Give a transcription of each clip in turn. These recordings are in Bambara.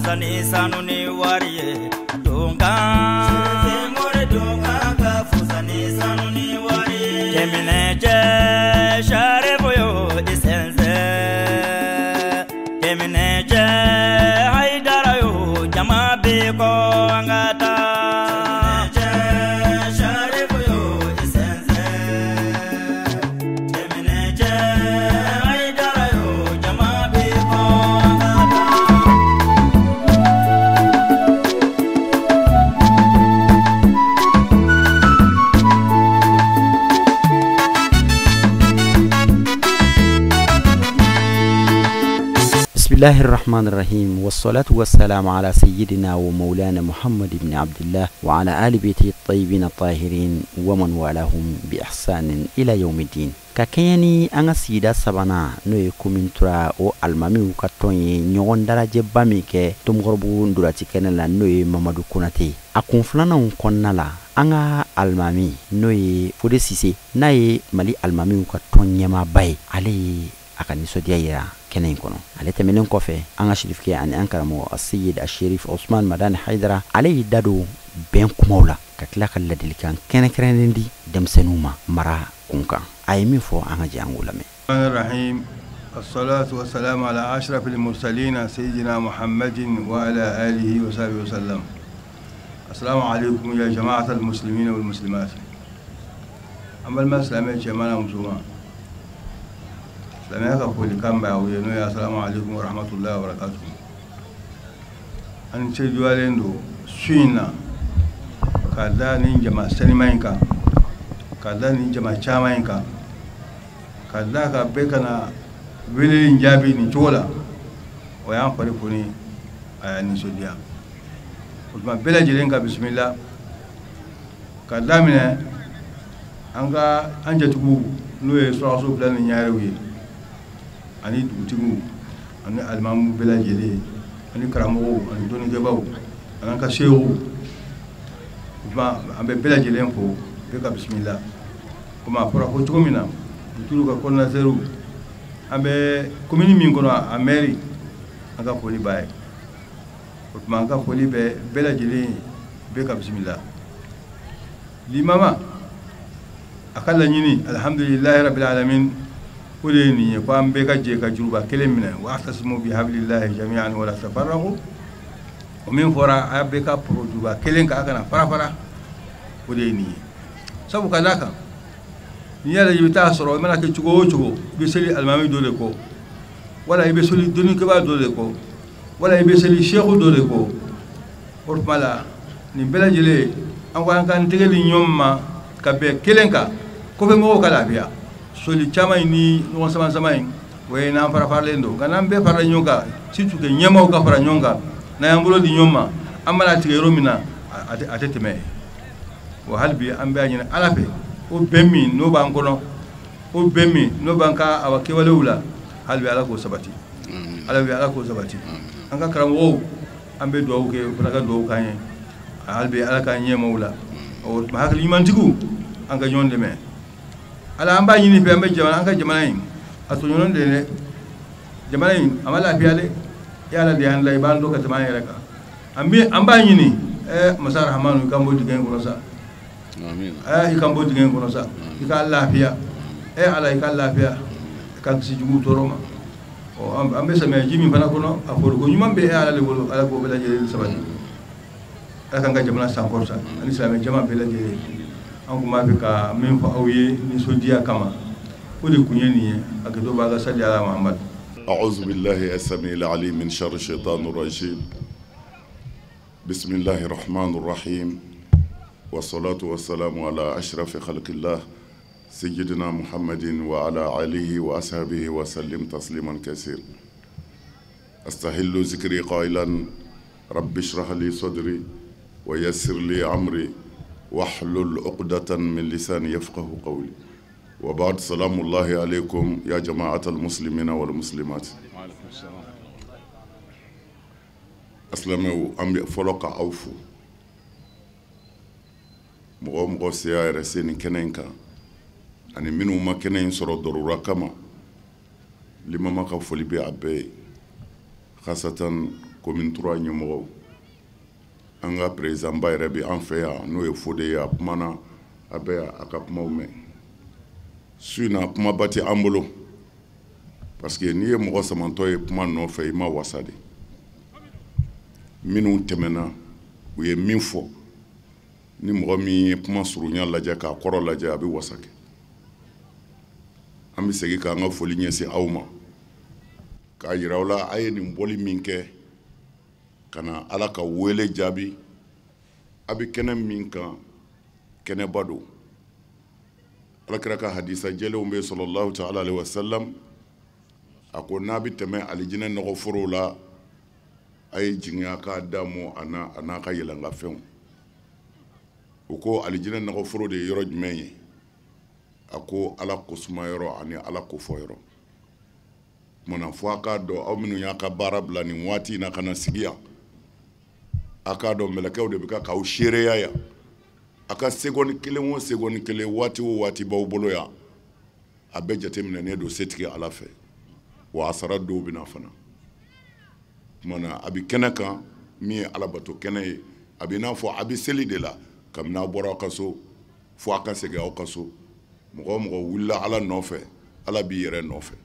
fusani sanu ni wariye donga sherife more donga ka fusani sanu ni wariye kemine je sharifo yo isense kemine je haidara yo jama be ko angata بسم الله الرحمن الرحيم والصلاة والسلام على سيدنا ومولانا محمد بن عبد الله وعلى آل بيته الطيبين الطاهرين ومن والاهم بإحسان إلى يوم الدين. كاكيني أنا سيدا سبانا نوي كومنترا أو المامي وكاتوني نيون دراجة باميكي تمغربو ندراتي كنلا نوي مامادو كوناتي أكون فلانا ونكونالا أنا المامي نوي فودي سيسي ناي مالي المامي وكاتوني ما باي علي أكاني سوديا كنين كونو على تمنين كوفي أنا شريف كي أن أنكرمو السيد الشريف عثمان مدان حيدرا عليه دادو بين كمولا كتلاك الذي كان كرنين دي دم سنوما مرا كونكا أيمين فو أنا جانغولا مي. الرحمن الرحيم الصلاة والسلام على أشرف المرسلين سيدنا محمد وعلى آله وصحبه وسلم. السلام عليكم يا جماعة المسلمين والمسلمات. أما المسلمين جماعة مسلمة. لما يقول كم بعوينه يا السلام عليكم ورحمة الله وبركاته. أن تجوالينو سوينا كذا نيجما سليمانكا كذا نيجما شامانكا كذا كبكنا ويلين جابي نجولا ويان فريقوني نسوديا. وما بلا جرينكا بسم الله كذا منا أنكا أنجتبو نوي سراسو بلان نياروي. ani dutigu ani almamu bela jele ani karamo ani doni gebaw anaka shehu ba ambe bela jele fo be ka bismillah kuma fora ko tumina duturu ka konna zeru ambe komini min kono ameri aka foli bae kuma aka foli be bela jele be ka bismillah limama akalla nyini alhamdulillah rabbil alamin وليني قام بك جيك جروبا كلمنا واعتصموا بحبل الله جميعا ولا تفرقوا ومن فراء بك برجوبا كلمك أكنا فرا وليني سبب كذاك نيالا يبتا سرو منا كتشوغو بيسلي المامي دولكو ولا يبسلي دوني كبا دولكو ولا يبسلي شيخ دولكو ورمالا نبلا جلي أنكو كان تيجي نيوما كبه كلمك كوفي مو كلا بيا soli chama ini no sama we na fara farlendo ganam be fara nyonga situ ke nyema ka fara nyonga na yambulo di nyoma amala tigero mina ateteme wa halbi ambe anyina alafe o bemmi no bankono o bemmi no banka awake walewula halbi ala ko sabati alabi ala ko sabati anga karam wo ambe do ke fara do kanye halbi ala ka nyema wula o mahakli mantigu anga nyonde me ala amba yini pe ambe jamana anka jamana yin atunyon de jamana yin amala fiale ya la de han lay ban do ka tamani reka ambi amba yini masar hamanu kambo digen ko sa amin ikambo digen ko sa ika lafiya ala ika lafiya kan si jumu toroma o ambe sama jimi bana kono afor go nyuma be ala le bolo ala ko bela jeli sabati aka nga jamana sa ko sa ani islam jama bela jeli anku ma be ka min fa awye ni sodiya kama ودي كونيني أكيدو بعد سالي على محمد. أعوذ بالله السميع العليم من شر الشيطان الرجيم. بسم الله الرحمن الرحيم والصلاة والسلام على أشرف خلق الله سيدنا محمد وعلى آله وأصحابه وسلم تسليما كثيرا. أستهل ذكري قائلا رب اشرح لي صدري ويسر لي أمري واحلل عقدة من لساني يفقه قولي. وبعد سلام الله عليكم يا جماعة المسلمين والمسلمات. أسلموا أم فلوك أوفو مغو سيا رسين كنينكا أني منو ما كنين سر ضرورة كما لما ما كفولي بي عبي خاصة commune 3 ɲɛmɔgɔw an ka président ba yɛrɛ bɛ an fɛ yan n'o ye Fode ye a kumana a bɛ a ka kumaw mɛn su in na kumaba tɛ an bolo parce que n'i ye mɔgɔ samantɔ ye kuma nɔfɛ i ma wasa de minnu tɛmɛna u ye min fɔ ni mɔgɔ min ye kuma surunya lajɛ k'a kɔrɔ lajɛ a bɛ wasa kɛ an bɛ segin k'an ka foli ɲɛsin aw ma k'a yira aw la a ye nin bɔli min kɛ ka na Ala ka wele jaabi a bɛ kɛnɛ min kan kɛnɛba don Alakira ka hadisa jɛlenw bɛ sallallahu ta'ala alaihi wa sallam a ko n'a bɛ tɛmɛ alijinɛ nɔgɔforow la a ye jigin a k'a d'a mɔ a n'a ka yɛlɛnkafɛnw o ko alijinɛ nɔgɔforo de ye yɔrɔ jumɛn ye a ko Ala kosuma yɔrɔ ani Ala kofɔ yɔrɔ kumana fo a k'a dɔn aw minnu y'a ka baara bila nin waati in na ka na sigi yan a k'a dɔn mɛlɛkɛw de bɛ k'aw seereya yan a ka seconde kelen o seconde kelen waati o waati b'aw bolo yan a bɛɛ jateminɛnen don setigi Ala fɛ wa a sara dɔw bɛ na fana kumana a bɛ kɛnɛ kan min ye Ala bato kɛnɛ ye a bɛ n'a fɔ a bɛ seli de la kabini aw bɔra aw ka so fo a ka segin aw ka so mɔgɔ o mɔgɔ wulila Ala nɔfɛ Ala b'i yɛrɛ nɔfɛ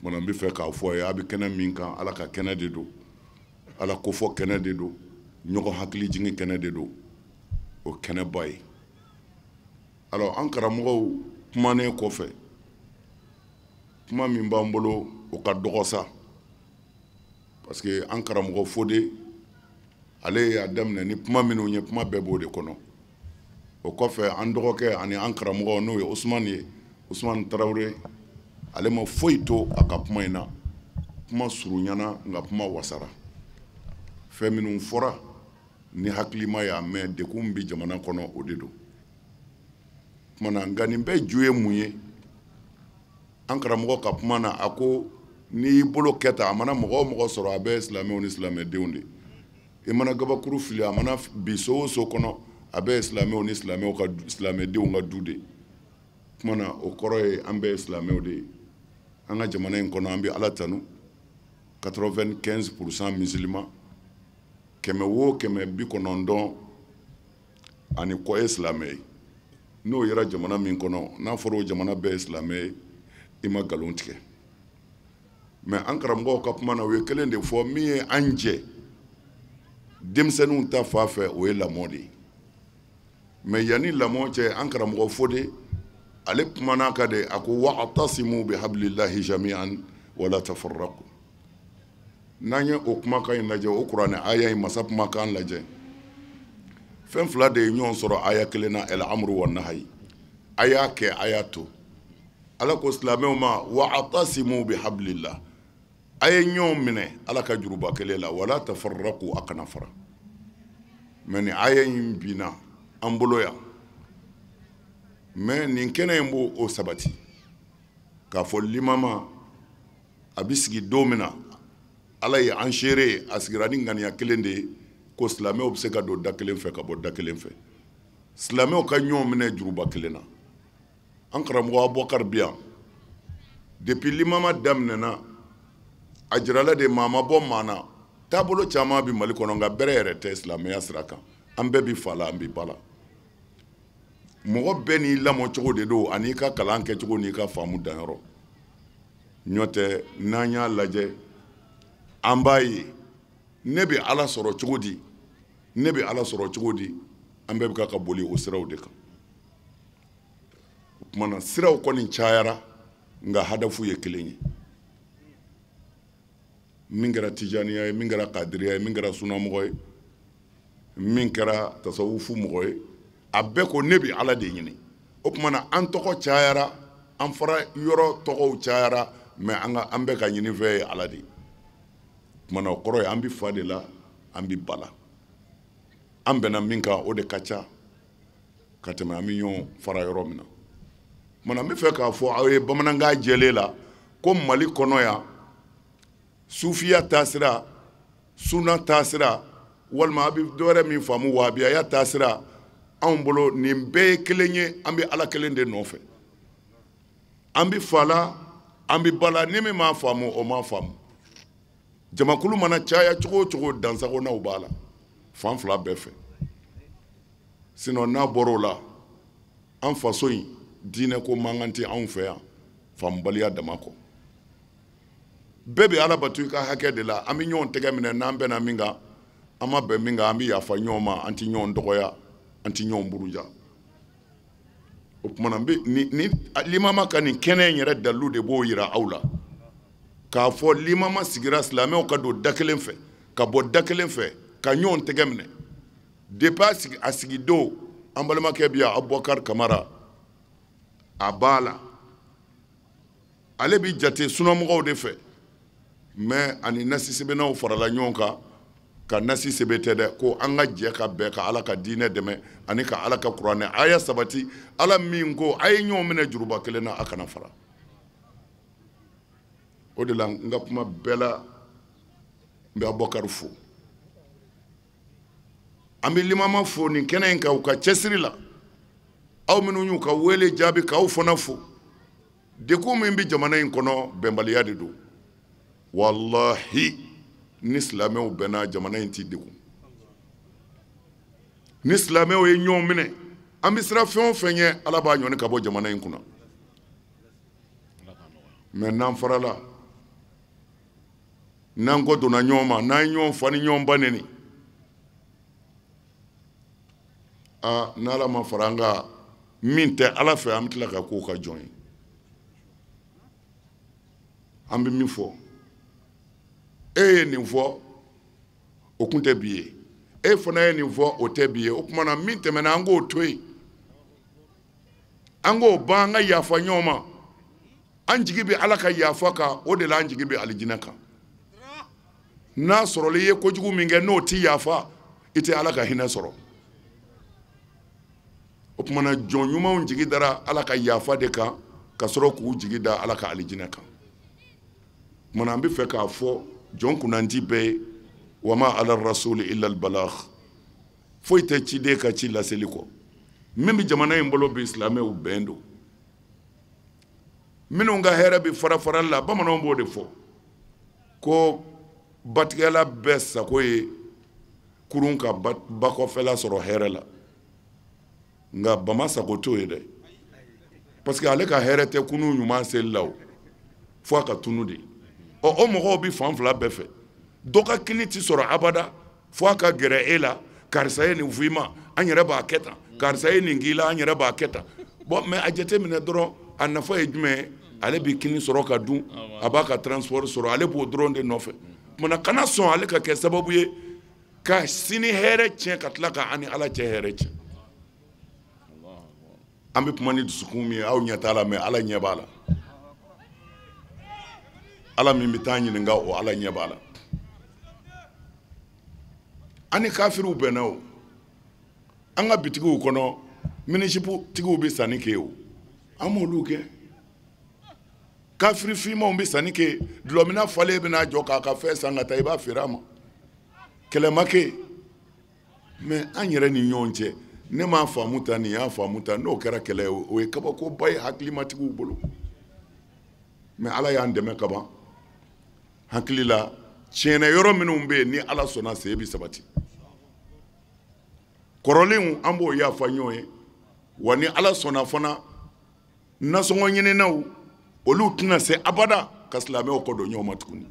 kumana n bɛ fɛ k'a fɔ a ye a bɛ kɛnɛ min kan Ala ka kɛnɛ de don Ala kofɔ kɛnɛ de don ɲɔgɔn hakili jigin kɛnɛ de don o kɛnɛba ye alors an karamɔgɔw kumanen kɔfɛ kuma min b'an bolo o ka dɔgɔ sa parce que an karamɔgɔ Fode ale y'a daminɛ ni kuma minnu ye kuma bɛɛ b'o de kɔnɔ o kɔfɛ an dɔgɔkɛ ani an karamɔgɔ n'o ye Usumani Tarawele ale ma foyi to a ka kuma in na kuma surunyana nka kuma wasara fɛn minnu fɔra ni hakilima y'a mɛn dekun bɛ jamana kɔnɔ o de don kumana nka nin bɛɛ ju ye mun ye an karamɔgɔ ka kuma na a ko n'i y'i bolo kɛ tan a mana mɔgɔ o mɔgɔ sɔrɔ a bɛɛ ye silamɛw ni silamɛdenw de i mana gabakuru fili a mana bi so o so kɔnɔ a bɛɛ ye silamɛw ni silamɛdenw ka du de kumana o kɔrɔ ye an bɛɛ ye silamɛw de ye an ka jamana in kɔnɔ an bɛ Ala tanu 95% musulman 190 ani kɔ ye silamɛ ye n'o yɛrɛ jamana min kɔnɔ n'a fɔra o jamana bɛɛ ye silamɛ ye i ma nkalon tigɛ mais an karamɔgɔw ka kuma na u ye kelen de fɔ min ye an jɛ denmisɛnninw ta fan fɛ o ye lamɔ de ye mais yanni lamɔ cɛ an karamɔgɔ Fode ale kumana ka de a ko wa'tasimu bihablillahi jami'an wala tafarraqu n'an ye o kumakan in lajɛ o kuranɛ aya in masa kumakan lajɛ fɛn fila de ye ɲɔgɔn sɔrɔ aya kelen na al-amru wa nahayi a y'a kɛ a y'a to Ala ko silamɛw ma wa'tasimu bihablillah a ye ɲɔgɔn minɛ Ala ka juruba kelen la wala tafarraqu a kana fara mais ni aya in binna an bolo yan mais nin kɛnɛ in b'o sabati k'a fɔ limama a bɛ sigi don min na Ala ye an seere a sigira ni ŋaniya kelen de ye ko silamɛw bɛ se ka don da kelen fɛ ka bɔ da kelen fɛ silamɛw ka ɲɔgɔn minɛ juruba kelen na an karamɔgɔ Abubakar bi yan depuis limama daminɛna a jirala de maa ma bɔ maa na taabolo caman bɛ Mali kɔnɔ nka bɛrɛ yɛrɛ tɛ silamɛya sira kan an bɛɛ bɛ fa la an bɛ ba la mɔgɔ bɛɛ n'i lamɔ cogo de don ani ka kalan kɛ cogo n'i ka faamu danyɔrɔ ɲɔ tɛ n'an y'a lajɛ an b'a ye ne bɛ Ala sɔrɔ cogo di ne bɛ Ala sɔrɔ cogo di an bɛɛ bɛ ka boli o siraw de kan o kumana siraw kɔni cayara nka hadafu ye kelen ye min kɛra tijaniya ye min kɛra kadiriya ye min kɛra sunamɔgɔ ye min kɛra tasawufu mɔgɔ ye a bɛɛ ko ne bɛ Ala de ɲini o kumana an tɔgɔ cayara an fara yɔrɔ tɔgɔw cayara mais an bɛɛ ka ɲini fɛn ye Ala de kumana o kɔrɔ ye an bɛ fa de la an bɛ ba la an bɛnna min kan o de ka ca ka tɛmɛ an bɛ ɲɔgɔn fara yɔrɔ min na kumana n bɛ fɛ k'a fɔ aw ye bamanankan jɛlen la ko Mali kɔnɔ yan sufiya taasira suna taasira walima a bɛ dɔwɛrɛ min faamu wahabiyaya taasira anw bolo nin bɛɛ ye kelen ye an bɛ Ala kelen de nɔfɛ an bɛ fa la an bɛ ba la ni min m'a faamu o m'a faamu jamakulu mana caya cogo cogo dansagonaw b'a la fan fila bɛɛ fɛ sinon n'a bɔr'o la an faso in diinɛ ko mankan tɛ anw fɛ yan faamubaliya dama kɔ bɛɛ bɛ ala bato i ka hakɛ de la an bɛ ɲɔgɔn tɛgɛ minɛ n'an bɛnna min kan an ma bɛn min kan an bɛ yafa ɲɔgɔn ma an tɛ ɲɔgɔn dɔgɔya an tɛ ɲɔgɔn buruja o tuma na ni limama ka nin kɛnɛ in yɛrɛ dalilu de b'o yira aw la k'a fɔ limama sigira silamɛw ka don da kelen fɛ ka bɔ da kelen fɛ ka ɲɔgɔn tɛgɛ minɛ depuis a sigidon an balimakɛ bi yan Abubakar Kamara a b'a la ale bi jate sunamɔgɔw de fɛ mais ani nasi sɛbɛnnaw farala ɲɔgɔn kan ka nasi sɛbɛn tɛ dɛ ko an ka jɛ ka bɛn ka ala ka diinɛ dɛmɛ ani ka ala ka kuranɛ a y'a sabati ala min ko a ye ɲɔgɔn minɛ juruba kelen na a kana fara o de la n ka kuma bɛɛ la n bɛ Abubakar fo an bɛ limama fo nin kɛnɛ in kan u ka cɛsiri la aw minnu y'u ka wele jaabi k'aw fana fo dekun min bɛ jamana in kɔnɔ bɛnbaliya de don wallahi ni silamɛw bɛnna jamana in tɛ degun ni silamɛw ye ɲɔgɔn minɛ an bɛ sira fɛn o fɛn ye ala b'a ɲɔni ka bɔ jamana in kunna mais n'an farala n'an kɔ donna ɲɔgɔn ma n'an ye ɲɔgɔn fa ni ɲɔgɔn ba neni n'ala ma fara an ka min tɛ ala fɛ an bɛ tila ka kow ka jɔn ye an bɛ min fɔ e ye nin fɔ o kun tɛ bi ye e fana ye nin fɔ o tɛ bi ye o tuma na min tɛmɛna an k'o to yen an k'o ban an ka yafa ɲɔgɔn ma an jigi bɛ ala ka yafa kan o de la an jigi bɛ alijinɛ kan n'a sɔrɔla i ye kojugu min kɛ n'o tɛ yafa i tɛ ala ka hinɛ sɔrɔ o tuma na jɔn ɲumanw jigi dara ala ka yafa de kan ka sɔrɔ k'u jigi da ala ka alijinɛ kan o tuma na an bɛ fɛ k'a fɔ jɔn kunnanti bɛɛ ye wa ma ala rasuli illa albalagh foyi tɛ ciden ka ci laseli kɔ min bɛ jamana in bolo bi silamɛw bɛn don minnu ka hɛrɛ bɛ fara farali la bamananw b'o de fɔ ko batigɛla bɛɛ sago ye kurun ka bakɔfɛla sɔrɔ hɛrɛ la nka bama sago t'o ye dɛ parce que ale ka hɛrɛ tɛ kunu ɲuman seli la o fo a ka tunu de o mɔgɔw bɛ fan fila bɛɛ fɛ dɔ ka kini tɛ sɔrɔ abada fo a ka gɛrɛ e la karisa ye nin fɔ i ma an yɛrɛ b'a kɛ tan karisa ye nin k'i la an yɛrɛ b'a kɛ tan bon mais a jateminɛ dɔrɔn a nafa ye jumɛn ye ale bɛ kini sɔrɔ ka dun a b'a ka transport sɔrɔ ale b'o dɔrɔn de nɔfɛ munna kana sɔn ale ka kɛ sababu ye ka sini hɛrɛ tiɲɛ ka tila ka ani ala cɛ hɛrɛ tiɲɛ an bɛ kuma ni dusukun min ye aw ɲɛ t'a la mais ala ɲɛ b'a la ala min bɛ taa ɲininka o ala ɲɛ b'a la an ni kafiriw bɛnna o an ka bitigiw kɔnɔ minisipu tigiw bɛ sanni kɛ o an m'olu kɛ kafiri fimanw bɛ sanni kɛ dulɔmina falen bɛna jɔ k'a ka fɛn san ka taa i b'a feere a ma kɛlɛ ma kɛ mais an yɛrɛ ni ɲɔgɔn cɛ ne m'a faamu ta nin y'a faamu ta n'o kɛra kɛlɛ ye o ye kabakoba ye hakilimatigiw bolo mais ala y'an dɛmɛ ka ban hakili la tiɲɛna yɔrɔ minnu bɛ yen ni ala sɔnna se bɛ sabati kɔrɔlenw an b'o yafa ɲɔgɔn ye wa ni ala sɔnna fana nasɔngɔ ɲininaw olu tɛna se abada ka silamɛw kɔ don ɲɔgɔn ma tuguni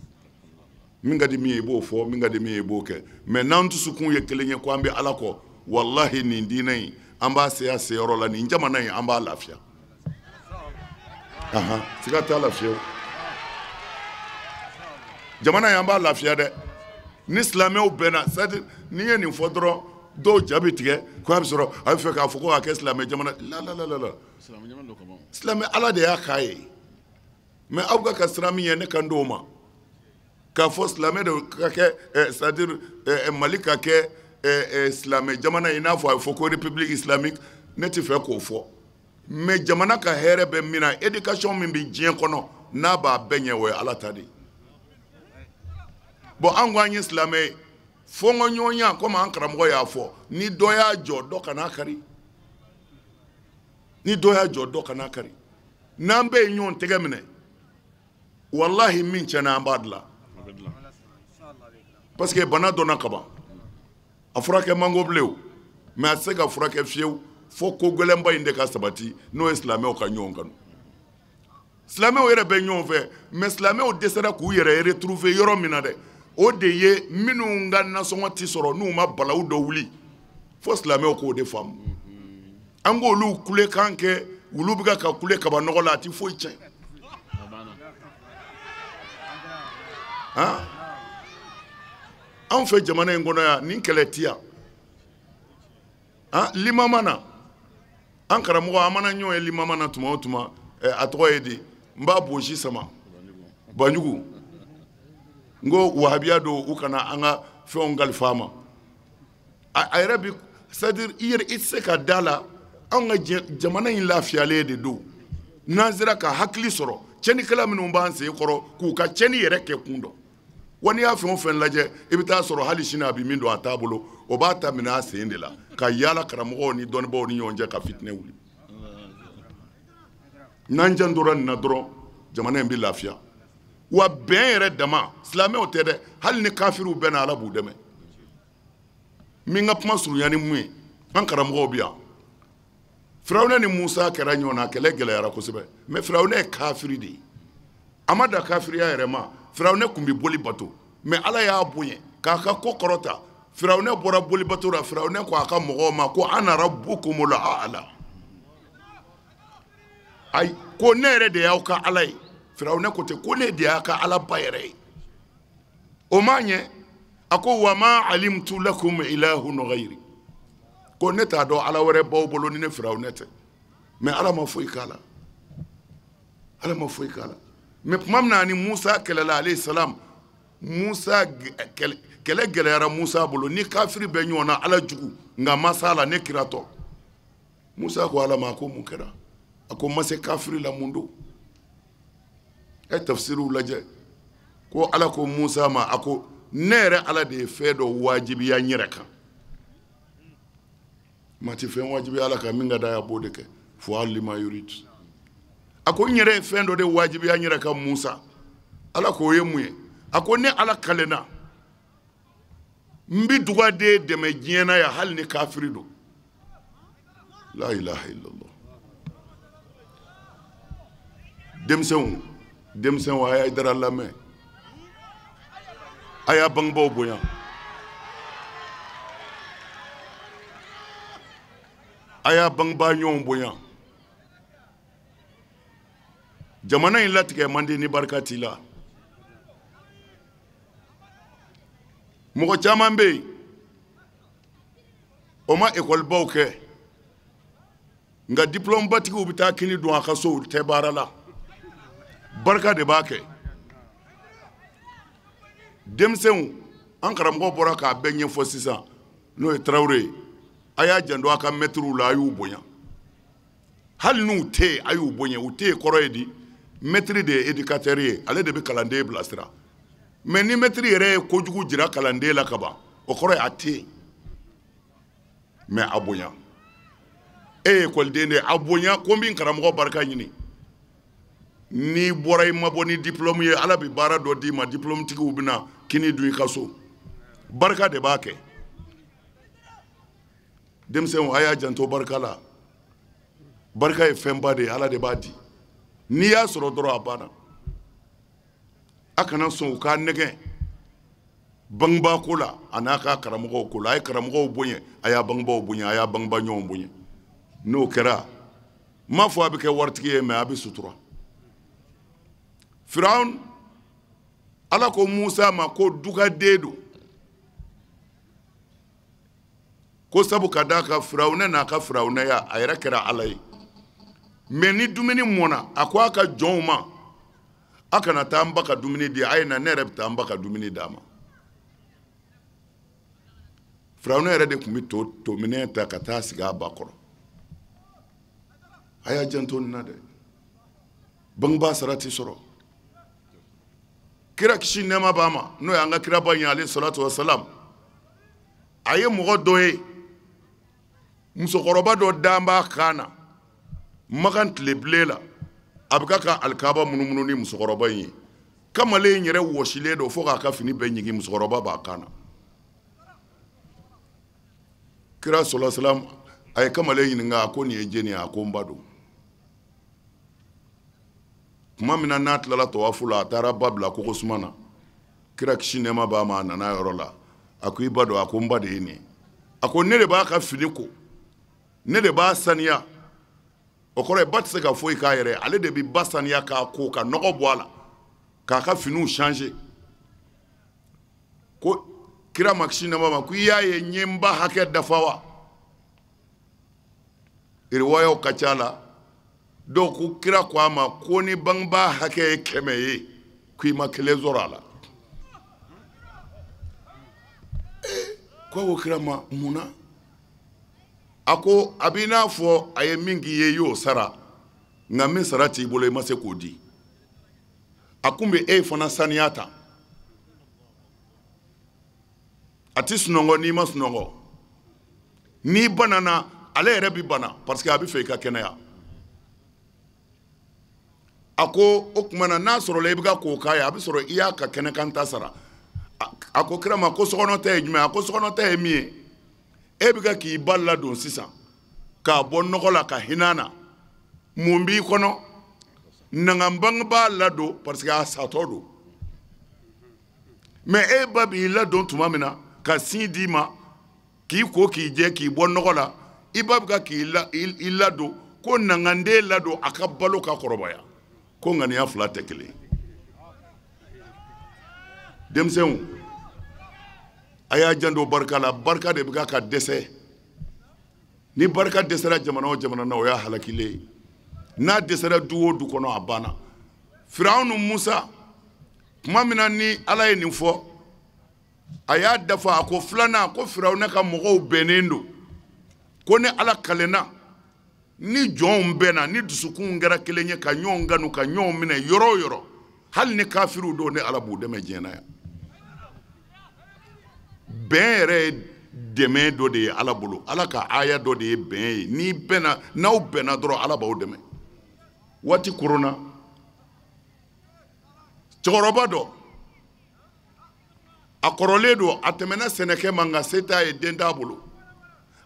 min ka di min ye i b'o fɔ min ka di min ye i b'o kɛ mais n'an dusukun ye kelen ye ko an bɛ ala kɔ wallahi nin diinɛ in an b'a se a seyɔrɔ la nin jamana in an b'a lafiya siga t'a la fiyewu jamana in an b'a lafiya dɛ ni silamɛw bɛnna c'est-à-dire n'i ye nin fɔ dɔrɔn dɔw ja bɛ tigɛ ko a bɛ sɔrɔ a bɛ fɛ k'a fɔ ko k'a kɛ silamɛ jamana la silamɛ ala de y'a k'a ye mais aw ka sira min ye ne kan d'o ma k'a fɔ silamɛ de ka kɛ c'est-à-dire mali ka kɛ silamɛ jamana in n'a fɔ a bɛ fɔ ko république islamique ne tɛ fɛ k'o fɔ mais jamana ka hɛrɛ bɛ min na éducation min bɛ diɲɛ kɔnɔ n'a b'a bɛɛ ɲɛ o ye ala ta de ye bon an ko an ye silamɛ ye fo n ka ɲɔgɔnya komi an karamɔgɔ y'a fɔ ni dɔ y'a jɔ dɔ kan'a kari ni dɔ y'a jɔ dɔ kan'a kari n'an bɛɛ ye ɲɔgɔn tɛgɛ minɛ wallahi min tiɲɛna an b'a dilan parce que bana donna kaban a furakɛ mango bilen mais a tɛ se ka furakɛ fiyewu fo ko gɛlɛnba in de ka sabati n'o ye silamɛw ka ɲɔgɔn kanu silamɛw yɛrɛ bɛ ɲɔgɔn fɛ mais silamɛw dɛsɛra k'u yɛrɛ retrouver yɔrɔ min na dɛ o de ye minnu ka nasɔngɔ tɛ sɔrɔ n'u ma balawu dɔ wuli fo silamɛw k'o de faamu an k'olu kulekan kɛ olu bɛ ka kule kaba nɔgɔ la a tɛ foyi tiɲɛ anw fɛ jamana in kɔnɔ yan nin kɛlɛ ti yan limama na an karamɔgɔ an mana ɲɔgɔn ye limama na tuma o tuma a tɔgɔ ye di n b'a bosi sama Banjugu n ko wahabiya don u kana an ka fɛnw kalifa ma a yɛrɛ bi c'est-à-dire i tɛ se ka da la anw ka jamana in lafiyalen de don n'an sera ka hakili sɔrɔ cɛnnikɛla minnu b'an sen kɔrɔ k'u ka cɛnni yɛrɛ kɛ kun dɔn wa n'i y'a fɛn o fɛn lajɛ i bɛ taa sɔrɔ hali sini a bɛ min don a t'a bolo o b'a ta minɛ a sen de la ka yaala karamɔgɔw ni dɔnnibaaw ni ɲɔgɔn cɛ ka fitinɛ wuli n'an jan tora nin na dɔrɔn jamana in bɛ lafiya wa bɛn yɛrɛ dama silamɛw tɛ dɛ hali ni kafiriw bɛɛ na ala b'u dɛmɛ min ka kuma surunya ni mun ye an karamɔgɔw bɛ yan firawuna ni musa kɛra ɲɔgɔn na kɛlɛ gɛlɛyara kosɛbɛ mais firawuna ye kafiri de ye a ma da kafiriya yɛrɛ ma firawuna tun bɛ boli bato mais ala y'a bonya k'a ka ko kɔrɔta firawuna bɔra boli bato la firawuna ko a ka mɔgɔw ma ko ana rabbukumul a'la ayi ko ne yɛrɛ de y'aw ka ala ye firawuna ko ten ko ne de y'a ka ala ba yɛrɛ ye o ma ɲɛ a ko wa ma alimtu lakum ilahun ghayri ko ne t'a dɔn ala wɛrɛ b'aw bolo ni ne firawuna tɛ mais ala ma foyi k'a la ala ma foyi k'a la mais tuma min na ni musa kɛlɛla alayhi salam musa kɛlɛ gɛlɛyara musa bolo ni kafiri bɛ ɲɔgɔn na ala jugu nka ma s'a la ne kira tɔ musa ko ala ma ko mun kɛra a ko ma se kafiri la mun don tafsiriw lajɛ ko ala ko musa ma a ko ne yɛrɛ ala de ye fɛn dɔ wajibiya n yɛrɛ kan ma ti fɛn wajibiya ala kan min ka da y'a b'o de kɛ fo hali lima yurid a ko n yɛrɛ ye fɛn dɔ de wajibiya n yɛrɛ kan musa ala k'o ye mun ye a ko ne ala kalenna n bi dugaden dɛmɛ diɲɛ na yan hali ni kafiri don la ilaha illallah denmisɛnw a y'a dara lamɛn a y'a bangebaaw bonya a y'a bangebaa ɲɔgɔnw bonya jamana in latigɛ man di ni barika t'i la mɔgɔ caman bɛ yen o ma ekɔlibaw kɛ nka diplôme batigiw bɛ taa kini don a ka so tɛ baara la barika de b'a kɛ denmisɛnw an karamɔgɔ bɔra k'a bɛɛ ɲɛfɔ sisan n'o ye Tarawele ye a y'a janto a ka mɛtiriw la a y'u bonya hali n'u tɛ yen a y'u bonya u tɛ yen kɔrɔ ye di mɛtiri de ye éducateur ye ale de bɛ kalanden bilasira mais ni mɛtiri yɛrɛ ye kojugu jira kalanden la ka ban o kɔrɔ ye a tɛ yen mais a bonya e ye école-den de ye a bonya ko n bɛ n karamɔgɔ barika ɲini n'i bɔra i ma bɔ ni diplôme ye ala bɛ baara dɔ d'i ma diplôme tigiw bɛ na kini dun i ka so barika de b'a kɛ denmisɛnw a y'a janto barika la barika ye fɛnba de ye ala de b'a di n'i y'a sɔrɔ dɔrɔn a banna a kana sɔn u k'a nɛgɛn bangebaa ko la a n'a ka karamɔgɔw ko la a ye karamɔgɔw bonya a y'a bangebaaw bonya a y'a bangebaa ɲɔgɔnw bonya n'o kɛra n m'a fɔ a bɛ kɛ waritigi ye mais a bɛ sutura Firawun ala ko Musa ma ko dugaden don ko sabu ka d'a kan Firawuna n'a ka firawunaya a yɛrɛ kɛra ala ye mais ni dumuni mɔna a ko a ka jɔnw ma a kana taa n ba ka dumuni di a ye na ne yɛrɛ bɛ taa n ba ka dumuni d'a ma Firawuna yɛrɛ de tun bɛ to minɛn ta ka taa sigi a ba kɔrɔ a y'a janto nin na dɛ bangebaa sara tɛ sɔrɔ kira kisi nɛɛma b'a ma n'o y'an ka kiraba ye alayhi salatu wa salam a ye mɔgɔ dɔ ye musokɔrɔba dɔ dalen b'a kan na makan tile bilen la a bɛ ka alikaba munumunu ni musokɔrɔba in ye kamalen yɛrɛ wɔsilen don fo k'a ka fini bɛɛ ɲigi musokɔrɔba b'a kan na kira sɔlɔ salam a ye kamalen ɲininka a ko nin ye jeni a ko n ba don tuma min na n'a tilala tawafu la a taara ba bila kogosuma na kira kisi nɛɛma b'a ma a nana yɔrɔ la a ko i ba don a ko n ba de ye nin a ko ne de b'a ka fini ko ne de b'a saniya o kɔrɔ ye ba tɛ se ka foyi k'a yɛrɛ ale de bɛ ba saniya k'a ko ka nɔgɔ bɔ a la k'a ka finiw changer ko kira ma kisi nɛɛma ma ko i y'a ye n ye n ba hakɛ dafa wa riwayaw ka ca la dɔw ko kira ko a ma ko ni bangebaa hakɛ ye 100 ye ko i ma 1 sɔrɔ a la ko kira ma mun na a ko a b'i n'a fɔ a ye min k'i ye i y'o sara nka min sara t'i bolo i ma se k'o di a kun bɛ e fana saniya ta a tɛ sunɔgɔ n'i ma sunɔgɔ n'i banana ale yɛrɛ bɛ bana parce que a bɛ fɛ i ka kɛnɛya a ko o tuma na n'a sɔrɔla i bɛ ka k'o k'a ye a bɛ sɔrɔ i y'a ka kɛnɛkan ta sara a ko kira ma ko sokɔnɔ ta ye jumɛn a ko sokɔnɔ ta ye min ye e bɛ ka k'i ba ladon sisan k'a bɔ nɔgɔ la ka hinɛ na mun b'i kɔnɔ nangan bangebaa ladon parce que a satɔ don mais e ba b'i ladon tuma min na ka sin d'i ma k'i ko k'i jɛ k'i bɔ nɔgɔ la i ba bɛ ka k'i ladon ko nanganden ladon a ka balo ka kɔrɔbaya ko ŋaniya 2 tɛ kelen denmisɛnw a y'a janto barika la barika de bɛ ka dɛsɛ ni barika dɛsɛra jamana o jamana na o y'a halakilen ye n'a dɛsɛra du o du kɔnɔ a banna Firawuna Musa tuma min na ni Ala ye nin fɔ a y'a dafa a ko filanan ko Firawuna ka mɔgɔw bɛnnen don ko ni Ala kalenna ni jɔnw bɛnna ni dusukun kɛra kelen ye ka ɲɔgɔn kanu ka ɲɔgɔn minɛ yɔrɔ o yɔrɔ hali ni kafiriw don ni Ala b'u dɛmɛ diɲɛ na yan bɛn yɛrɛ ye dɛmɛ dɔ de ye Ala bolo Ala ka aya dɔ de ye bɛn ye ni bɛnna n'aw bɛnna dɔrɔn Ala b'aw dɛmɛ waati korona cɛkɔrɔba dɔ a kɔrɔlen don a tɛmɛna sɛnɛkɛ ma nka se t'a ye den t'a bolo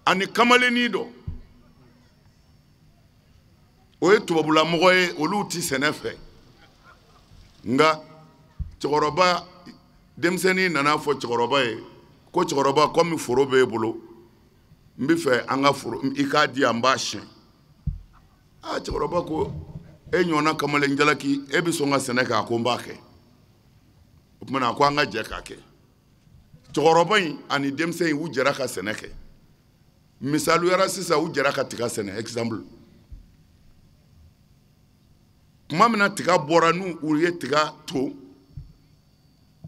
ani kamalennin dɔ o ye tubabulamɔgɔ ye olu ti sɛnɛ fɛ nka cɛkɔrɔba denmisɛnnin nana fɔ cɛkɔrɔba ye ko cɛkɔrɔba komi foro b'e bolo n bɛ fɛ an ka foro i k'a di yan n b'a siyɛn cɛkɔrɔba ko e ɲɔgɔnna kamalen jalaki e bɛ sɔn ka sɛnɛ kɛ a ko n b'a kɛ o tuma na a ko an ka jɛ k'a kɛ cɛkɔrɔba in ani denmisɛn in u jɛra ka sɛnɛ kɛ misaliyara sisan u jɛra ka tiga sɛnɛ exemple tuma min na tiga bɔra n'u ye tiga to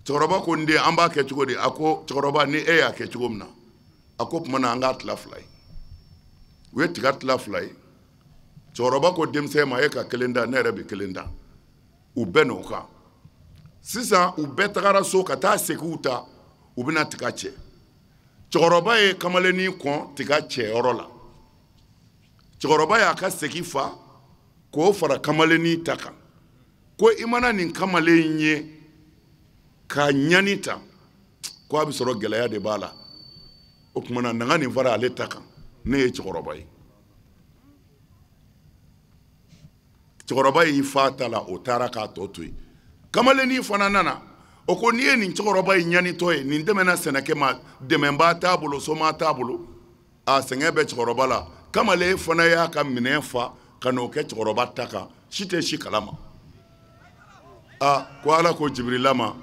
cɛkɔrɔba ko n den an b'a kɛ cogo di a ko cɛkɔrɔba ni e y'a kɛ cogo min na a ko tuma na an k'a tila 2 ye u ye tiga tila 2 ye cɛkɔrɔba ko denmisɛn ma e ka 1 da ne yɛrɛ bɛ 1 da u bɛn n'o kan sisan u bɛɛ tagara so ka taa segiw ta u bɛna tiga cɛ cɛkɔrɔba ye kamalennin kɔn tiga cɛyɔrɔ la cɛkɔrɔba y'a ka segi fa k'o fara kamalennin ta kan ko i mana nin kamalen ye ka ɲani ta ko a bɛ sɔrɔ gɛlɛya de b'a la o tuma na nanga nin fara ale ta kan ne ye cɛkɔrɔba ye cɛkɔrɔba y'i fa ta la o taara k'a tɔ to yen kamalennin fana nana o ko n'i ye nin cɛkɔrɔba ye ɲanitɔ ye nin tɛmɛna sɛnɛkɛ ma dɛmɛbaa t'a bolo soma t'a bolo a sɛgɛn bɛ cɛkɔrɔba la kamalen fana y'a ka minɛn fa ka n'o kɛ cɛkɔrɔba ta kan si tɛ si kalama ko Ala ko Jibirila ma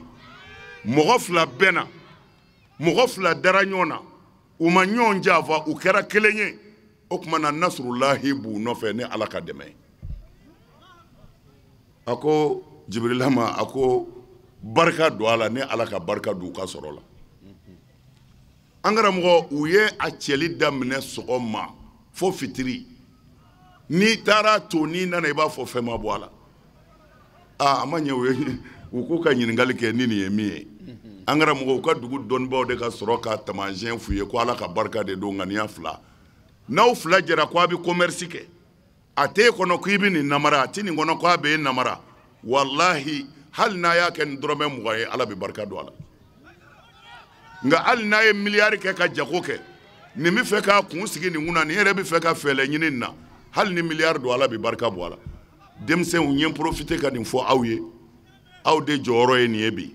mɔgɔ 2 bɛnna mɔgɔ 2 dara ɲɔgɔn na u ma ɲɔgɔn janfa u kɛra kelen ye o tuma na nasrulahi b'u nɔfɛ ni Ala ka dɛmɛ a ko Jibirila ma a ko barika don a la ni Ala ka barika don u ka sɔrɔ la an karamɔgɔ u ye a cɛli daminɛ sɔgɔma fo fitiri n'i taara to n'i nana i b'a fɔ fɛn ma bɔ a la a ma ɲɛ u k'u ka ɲininkali kɛ ni nin ye min ye an karamɔgɔ u ka dugu dɔnnibaw de ka sɔrɔ ka taamasiyɛn f'u ye ko Ala ka barika de don ŋaniya 2 n'aw 2 jɛra ko a bɛ commerce kɛ a t'e kɔnɔ ko i bɛ nin namara a tɛ nin kɔnɔ ko a bɛ e namara walahi hal na ya ken drome mugaye ala bi barka do ala nga al na ye miliyari ke ka jago ke ni mi fe ka kun sigi ni nguna ni yere bi fe ka fele nyini na hal ni miliyar do ala bi barka bo ala demsen u nyen profiter ka ni fo awye aw de joro e ni ebi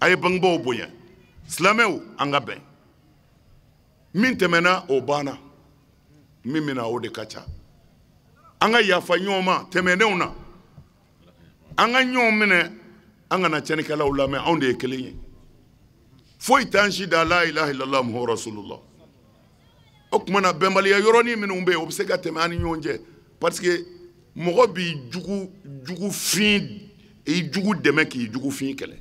ay bangbo bonya slamew anga ben min temena o bana mimina o de kacha anga yafa nyoma temenewna anga nyomine anga na chenikala ulame onde ekelenye foi tanshi da la ilaha illallah muhammadu rasulullah okmana bembaliya yoroni min umbe obsega temani nyonje parce que mogo bi jugu fin e jugu deme ki jugu fin kele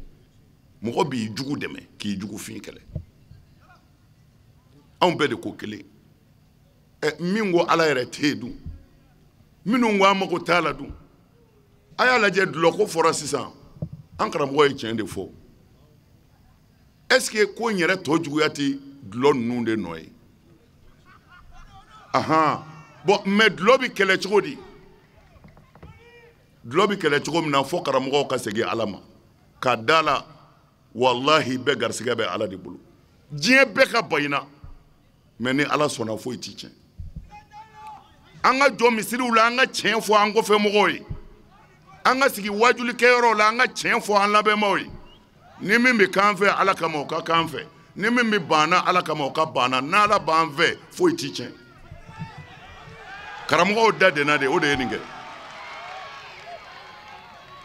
mogo bi jugu deme ki jugu fin kele on be de ko kele mingo ala yere tedu minu ngwa mako tala du aya la je loko fora sisan ankara mogo e tiende fo est-ce que ko nyere to jugu yati dlo nunde noy aha bon mais dlo bi kele chodi dlo bi kele chogom na fo kara mogo ka segi alama ka dala wallahi be garsiga be ala de bulu je be ka bayina mais ni ala sona fo itiche anga jo misiri ula anga chen fo ango fe mogoy anga sigi wajuli kero la anga chen fo an labe moy ni mimi kanfe ala kama ka kanfe ni mimi bana ala kama ka bana na la banve fo itiche karamogo dade na de o de ninge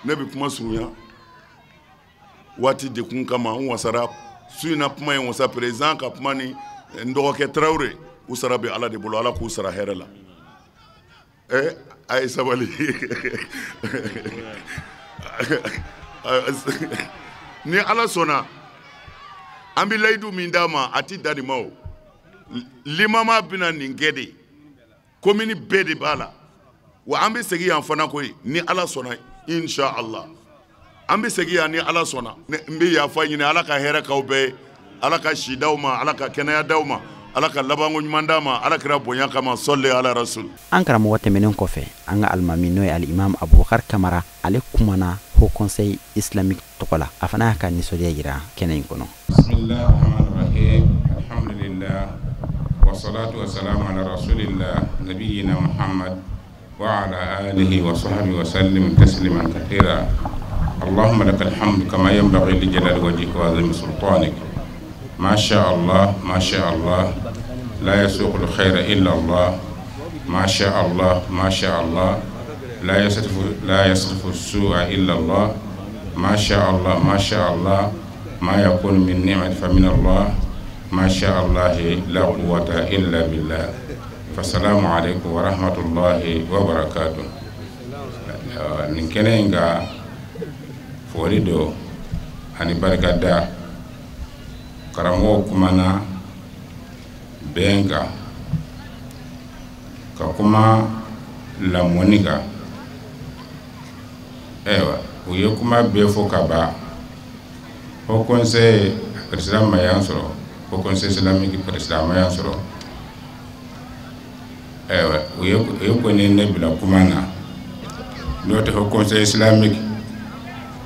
nebi kuma surunya wati de kun kama on wasara suina kuma en wasa président ka kuma ni ndo ke Traoré usara be ala de bolo ala ku usara herela ay sabali ni ala sona ambi laydu mindama ati dadi maw limama bina ningede komini bede bala wa ambi segi an fana koy ni ala sona insha Allah ambi segi ya ni ala sona mbi ya fa nyine ala ka hera ka obe ala ka shidawma ala ka kenaya dawma ala ka labango nyumandama ala kira bonya kama solle ala rasul ankara mo wote menen ko fe anga almamino al imam Abubakar Kamara ale kumana ho conseil islamique tokola afana ka ni sodiya gira kenen kono bismillahir rahmanir rahim alhamdulillah wassalatu wassalamu ala rasulillah nabiyina muhammad wa ala alihi wa sahbihi wa sallim tasliman katira اللهم لك الحمد كما ينبغي لجلال وجهك وعظيم سلطانك ما شاء الله ما شاء الله لا يسوق الخير إلا الله ما شاء الله ما شاء الله لا يصرف السوء إلا الله ما شاء الله ما شاء الله ما يكون من نعمة فمن الله ما شاء الله لا قوة إلا بالله فالسلام عليكم ورحمة الله وبركاته نكنينغا forido ani barkada karamo kumana benga ka kuma la monika ewa uye kuma befo kaba o conseil président mayansoro o conseil islamique président mayansoro ewa uye ko ne bila kumana note o conseil islamique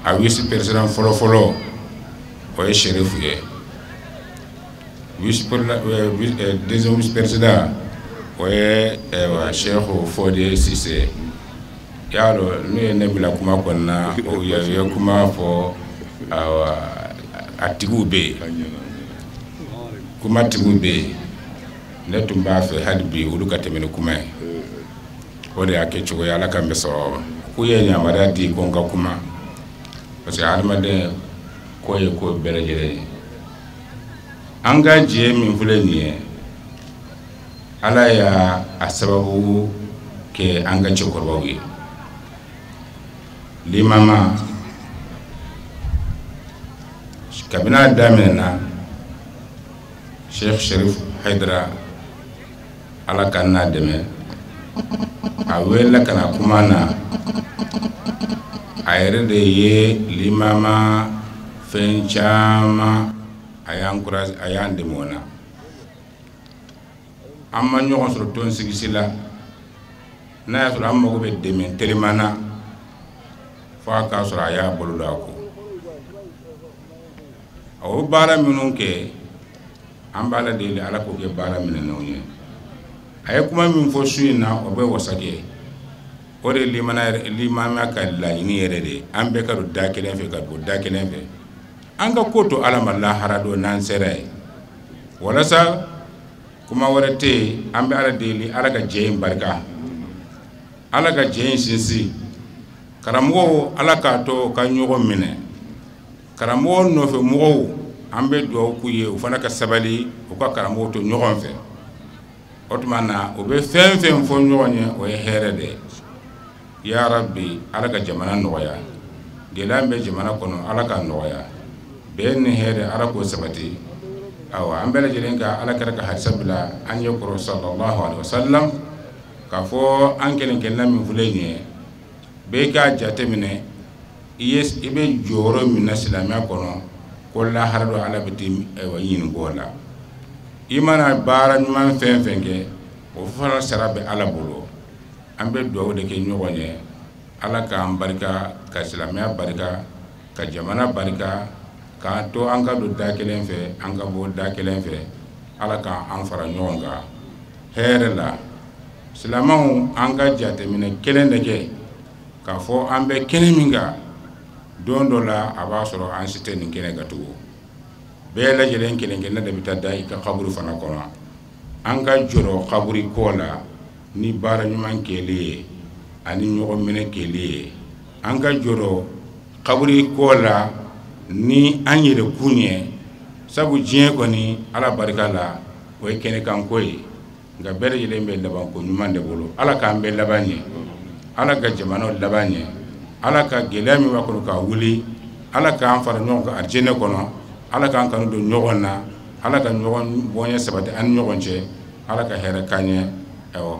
a vice président folo o e sheriff ye deuxième vice président o e wa Cheikh Fodé Cissé yalo ne bila kuma konna o ye kuma fo atigu be kuma tigu be ne tumba fe hadbi ulu katemene kuma o de ake chugo yala kambe so ku ye nyamara di konga kuma parce que almade koye ko belejere anga je min fulani ala ya asababu ke anga chokorbawi limama kabina damena Cheikh Sharif Haidara ala kanna deme awela kana kumana ayere de ye limama fenchama ayan ayan demona amma ñoxon so ton sigisila na ya so amma go be demen telimana fa ka sura ya boloda ko o bara minun ke an bala de ala ko ke bara minen no ye ay kuma min fo suina o be wasake o de limama ka la ni yere de an be ka do da kelen fe ka do da kelen fe an ga koto ala malla harado nan sere wala sa kuma warate an be ala de ala ka jeyin barka ala ka jeyin sinsi karamogo ala ka to ka nyogo mine karamogo no fe mogo ambe do ku ye o fana ka sabali o ka karamogo to nyogon fe otmana o be fen fo nyogonye o ye here de ya rabbi ala ka jamana noya de lambe jamana kono ala ka noya be ne here ala ko sabati awa ambele jelenga ala ka hasabla an yukro sallallahu alaihi wasallam ka fo an kelen kelen min fulenye be ka jatemine yes ibe joro min islamia kono ko la harado ala bitim e wayin gola imana bara nyman fenfenge o fara sarabe ala bolo ambe do de ke nyogonye ala ka barika ka islamia barika ka jamana barika ka to an ka do da kelen fe an ka bo da kelen fe ala ka an fara nyonga herela islamau an ka jatemine kelen de ke ka fo ambe kene minga dondo la aba soro an site ni kene gatugo be la jelen kene kene da bitada ka qabru fana kono an ka joro qabri kola ni bara nyuman kele ani nyogo mene kele an ka joro qabri kola ni anyere kunye sabu jien ko ni ala barika la o kene kan koy nga bere jelen be laban ko nyuman de bolo ala ka ambe labanye ala ka jamano labanye ala ka gelami wa ko ka wuli ala ka an fara nyon ka arjene kono ala ka an kanu do nyogonna ala ka nyogon bonya sabati an nyogonche ala ka hera kanye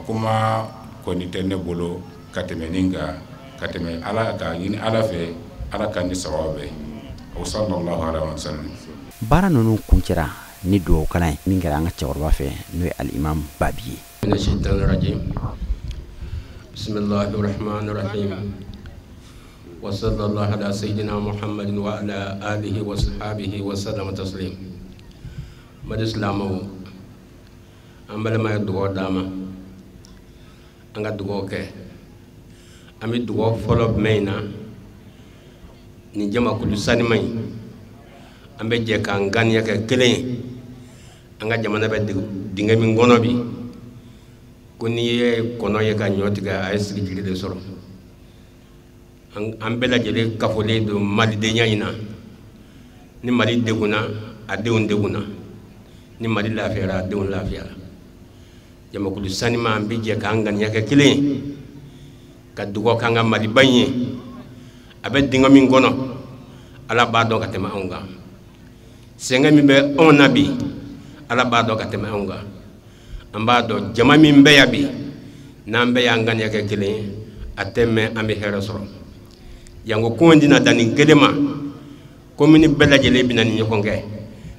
kuma ko ni tenne bolo kateme ninga kateme ala ka yin ala fe ala ka ni sawabe wa sallallahu alaihi wasallam bara nonu kuncira ni do kanay min gara nga cawrba fe no al imam babi min shaitanir rajim bismillahir rahmanir rahim wa sallallahu ala sayyidina muhammadin wa ala alihi wa sahbihi wa sallam taslim madislamu ambale may dugo dama anga dugo ke ami dugo follow mayna ni jama ko du sani may ambe je kan gan yake kelen anga jamana be dinga min gono bi kuni ye kono ye ka nyoti ga ay sigi de soro ambe la jele kafole do mali de nyina ni mali de guna adeun de guna ni mali la fiara adeun la fiara jama ko du sani ma ambe je kan gan yake kelen ka dugo kanga mali banye abe dinga min gono ala ba do ka tema onga senga mi be on nabi ala ba do ka tema onga amba do jama mi be yabi nambe yangan yake kile atemme ambe hera soro yango ko ndina dani gelema komini bela jele binani nyokonge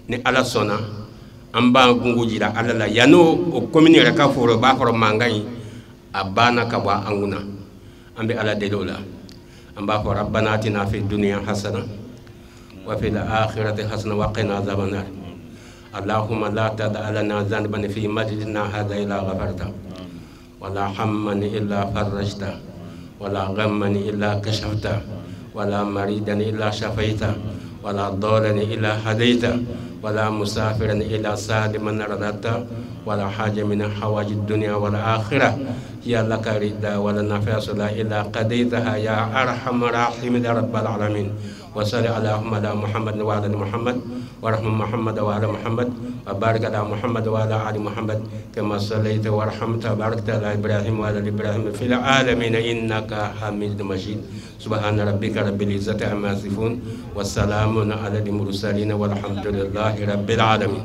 ni ala sona amba gungujira ala la yano o komini reka foro ba foro mangai abana ka wa anguna ambe ala delola amba fa rabbana atina fid dunya hasana wa fil akhirati hasana wa qina adhaban nar allahumma la tada lana dhanban fi majlisina hadha illa ghafarta wala hamman illa farajta wala ghamman illa kashafta wala maridan illa shafaita wala dalan illa hadaita wala musafiran illa saliman radata wala haja min hawaji dunya wal akhirah ya laka rida wala nafas la illa qadaitaha ya arhamar rahimin ya rabbal alamin wa salli ala muhammad wa ala muhammad wa rahmah muhammad wa ala muhammad wa barik ala muhammad wa ala ali muhammad kama sallaita wa rahmata barakta ala ibrahim wa ala ibrahim fil alamin innaka hamidum majid subhana rabbika rabbil izzati amma yasifun wa salamun ala al mursalin walhamdulillahi rabbil alamin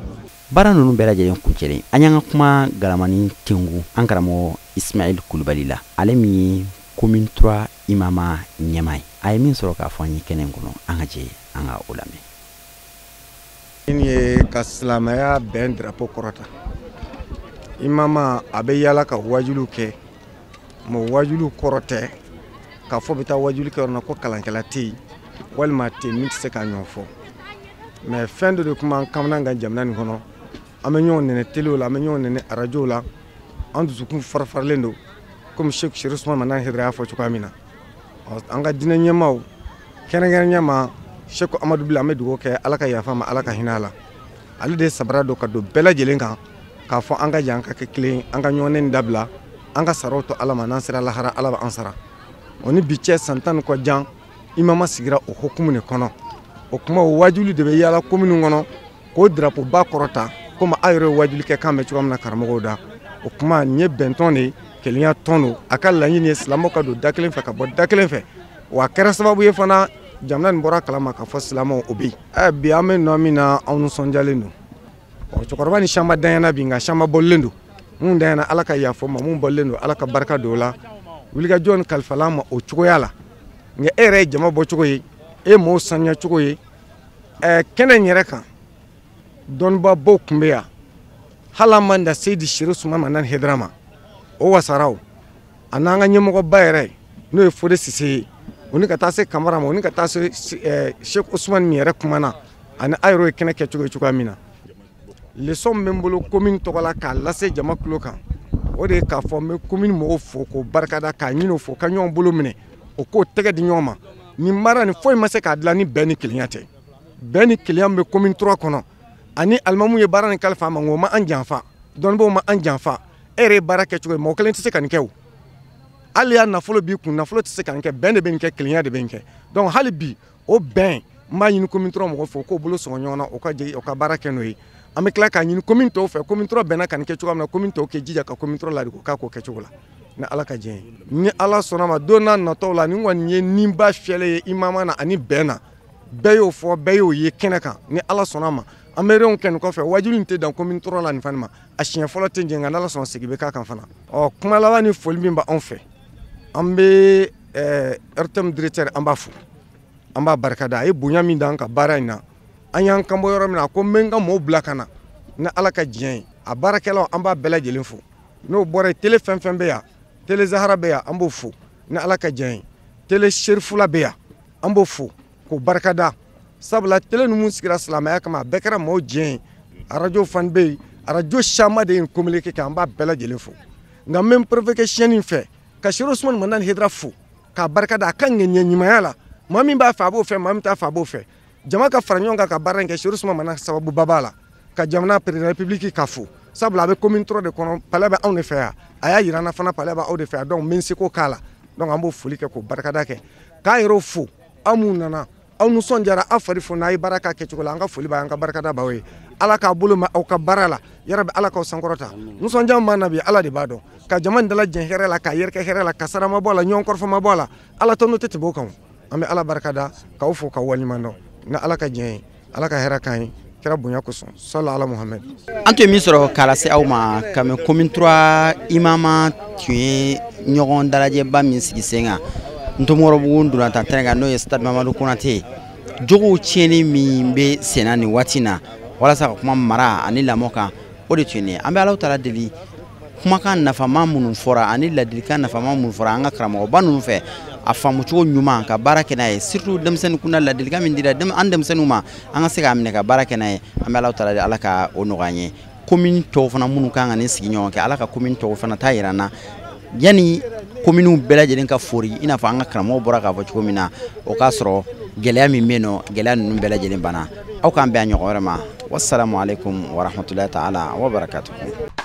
bara nunu bela jelen kuncere anyanga kuma galamani tingu ankaramo Ismail Koulibaly la ale mi commune 3 imama nyamay ay min soro ka fanyi kenen kono anga je anga ulame ye ka silamaya ben drapeau korota imama abe yala ka wajulu ke mo wajulu korote k'a fɔ bɛ taa wajuli kɛ yɔrɔ la ko kalankɛla tɛ yen walima tɛ min tɛ se k'a ɲɔgɔn fɔ mais fɛn dɔ de kuma an kamana kan jamana nin kɔnɔ an bɛ ɲɔgɔn nɛnɛ telew la an bɛ ɲɔgɔn nɛnɛ arajow la an dusukun farafaralen don komi Sheikh Sherif Usman Mandan Haidara y'a fɔ cogoya min na an ka diinɛ ɲɛmaaw kɛrɛnkɛrɛnnenya ma Sheikh Amadu Bila an bɛ dugawu kɛ Ala ka yafa ma Ala ka hinɛ a la ale de ye sabara don ka don bɛɛ lajɛlen kan k'a fɔ an ka jan an ka kɛ kelen an ka ɲɔgɔn nɛni dabila an ka saraw to Ala ma n'an sera lahara Ala b'an sara o ni bi cɛ san 10 kɔ jan imama sigira o hukumu de kɔnɔ o kuma o wajuli de bɛ yaala commune kɔnɔ k'o drapeau ba kɔrɔta komi a yɛrɛ ye wajuli kɛ k'an bɛ cogoya min na karamɔgɔw da o kuma nin ye bɛntɔn de ye kelenya tɔn don a ka laɲini ye silamɛw ka don da kelen fɛ ka bɔ da kelen fɛ wa a kɛra sababu ye fana jamana nin bɔra kalama ka fɔ silamɛw o bɛ yen bi an bɛ nɔ min na aw nisɔndiyalen don cɛkɔrɔba ni samba danyana bi nka samba bɔlen don mun danyana Ala ka yafo ma mun bɔlen don Ala ka barika don o la wulikajɔ ni kalifalan ma o cogoya la nka e yɛrɛ ye jama bɔ cogo ye e m'o sanuya cogo ye kɛnɛ in yɛrɛ kan dɔnnibabaw tun bɛ yan hali an man da Seydi Sherif Usman Mandan Haidara ma o wasaraw a n'an ka ɲɛmɔgɔba yɛrɛ n'o ye Fode Sise ye o ni ka taa se Kamara ma o ni ka taa se Sheikh Usman min yɛrɛ kumana ani a yɛrɛ ye kɛnɛ kɛ cogoya min na leçon bɛ n bolo commune tɔgɔ la k'a lase jama tulo kan o de ye k'a fɔ n bɛ commune mɔgɔw fo k'o barikada k'a ɲini o fo ka ɲɔgɔn bolo minɛ o k'o tɛgɛ di ɲɔgɔn ma nin baara nin foyi ma se k'a dilan ni bɛn ni kelenya tɛ bɛn ni kelenya bɛ commune 3 kɔnɔ ani alimamu ye baara nin kalifa ma nko ma an janfa dɔnnibaw ma an janfa e yɛrɛ ye baara kɛ cogo ye mɔgɔ kelen tɛ se ka nin kɛ o hali y'a nafolo b'i kun nafolo tɛ se ka nin kɛ bɛn de bɛ nin kɛ kelenya de bɛ nin kɛ donc hali bi o bɛn n b'a ɲini commune 3 mɔgɔw fɛ u k'o bolo sɔgɔ ɲɔgɔn na o ka baara kɛ n'o ye an bɛ tila k'a ɲini commune tɔw fɛ commune 3 bɛnna ka nin kɛ cogoya min na commune tɔw k'i jija ka commune 3 ladiko k'a k'o kɛ cogo la ni Ala ka diɲɛ ye ni Ala sɔnna ma don n'a nataw la nin kɔni ye ninba fiyɛlen ye imama na ani bɛn na bɛɛ y'o fɔ bɛɛ y'o ye kɛnɛ kan ni Ala sɔnna ma an bɛ réunion kɛ nin kɔfɛ wajuli in tɛ dan commune 3 la nin fana ma a siɲɛ fɔlɔ tɛ jɛn nka n'Ala sɔnna sigi bɛ k'a kan fana kuma laban ni foli min b'anw fɛ an bɛ RTM directeur an b'a fo an b'a barikada a ye bonya min d'an ka baara in na an y'an kanbɔ yɔrɔ min na ko n bɛ n ka mɔɔw bila ka na ni Ala ka diɲɛ ye a baarakɛlaw an b'a bɛɛ lajɛlen fo n'o bɔra ye télé fɛn fɛn bɛ yan télé Zahara bɛ yan an b'o fo ni Ala ka diɲɛ ye télé Sherifula bɛ yan an b'o fo k'o barikada sabula télé ninnu sigira silamɛya kama a bɛɛ kɛra mɔɔw diɲɛ ye arajo fan bɛ yen arajo caman de ye communiqué kɛ an b'a bɛɛ lajɛlen fo nka n bɛ n préfet chaîne in fɛ ka Sherif Usman Mandan Haidara fo k'a barikada a ka ŋɛɲɛ ɲumanya la maa min b'a fɛ a b'o fɛ maa min t'a fɛ a b'o fɛ jama ka fara ɲɔgɔn kan ka baara in kɛ Sherif Usman Mandan sababu ba b'a la ka jamana président république ka fo sabula a bɛ commune 3 de kɔnɔ palais bɛ anw de fɛ yan a y'a yira an na fana palais bɛ aw de fɛ yan donc n bɛ n seko k'a la donc an b'o foli kɛ k'o barikada kɛ k'a yɛrɛw fo aw mun nana aw nisɔndiyara aw fari fo n'a ye baara k'a kɛcogo la an ka foli b'a ye an ka barikada b'aw ye Ala k'a bolo mɛn aw ka baara la yarabi Ala k'aw sankɔrɔta nisɔndiya min b'an na bi Ala de b'a dɔn ka jama dalajɛ hɛrɛ la ka yɛrɛkɛ hɛrɛ la kasara ma bɔ a la ɲɔgɔn kɔrɔfɔ ma bɔ a la Ala tɔ n'o tɛ tɛmɛ o kan an bɛ Ala barikada k'aw fo k'aw waleɲuman dɔn ni Ala ka diɲɛ ye Ala ka hɛrɛ k'an ye kira bonya kosɔn sala Ala Muhamɛd an tun ye min sɔrɔ k'a lase aw ma ka mɛn commune 3 imama tun ye ɲɔgɔn dalajɛba min sigi sen kan Ntomɔrɔbugu ndolantan tɛnɛ kan n'o ye Stade Mamadu Konate jogow tiɲɛni min bɛ senna nin waati na walasa ka kuma mara ani lamɔ kan o de tun ye an bɛ Alahu Taala deli kumakan nafama minnu fɔra ani ladilikan nafama minnu fɔra an ka karamɔgɔba ninnu fɛ a faamu cogo ɲuman ka baara kɛ n'a ye surtout denmisɛnnin kunda ladilikan min dira an denmisɛnninw ma an ka se k'a minɛ ka baara kɛ n'a ye an bɛ Alahu Taala deli Ala ka o nɔgɔya an ye commune tɔw fana minnu kan ka nin sigi ɲɔgɔn kɛ Ala ka commune tɔw fana taa yira an na yani communew bɛɛ lajɛlen ka fori i n'a fɔ an ka karamɔgɔ bɔra k'a fɔ cogo min na o k'a sɔrɔ gɛlɛya min bɛ yen nɔ gɛlɛya ninnu bɛɛ lajɛlen banna aw k'an bɛn a ɲɔgɔn wɛrɛ ma wassalamu alaikum wa rahmatulahi ta'ala wa barakatuhu.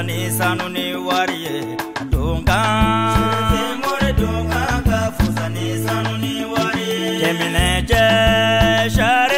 Ni sanu ni wariye donga Sherife more donga ka fusa ni sanu ni wariye Kemine je shari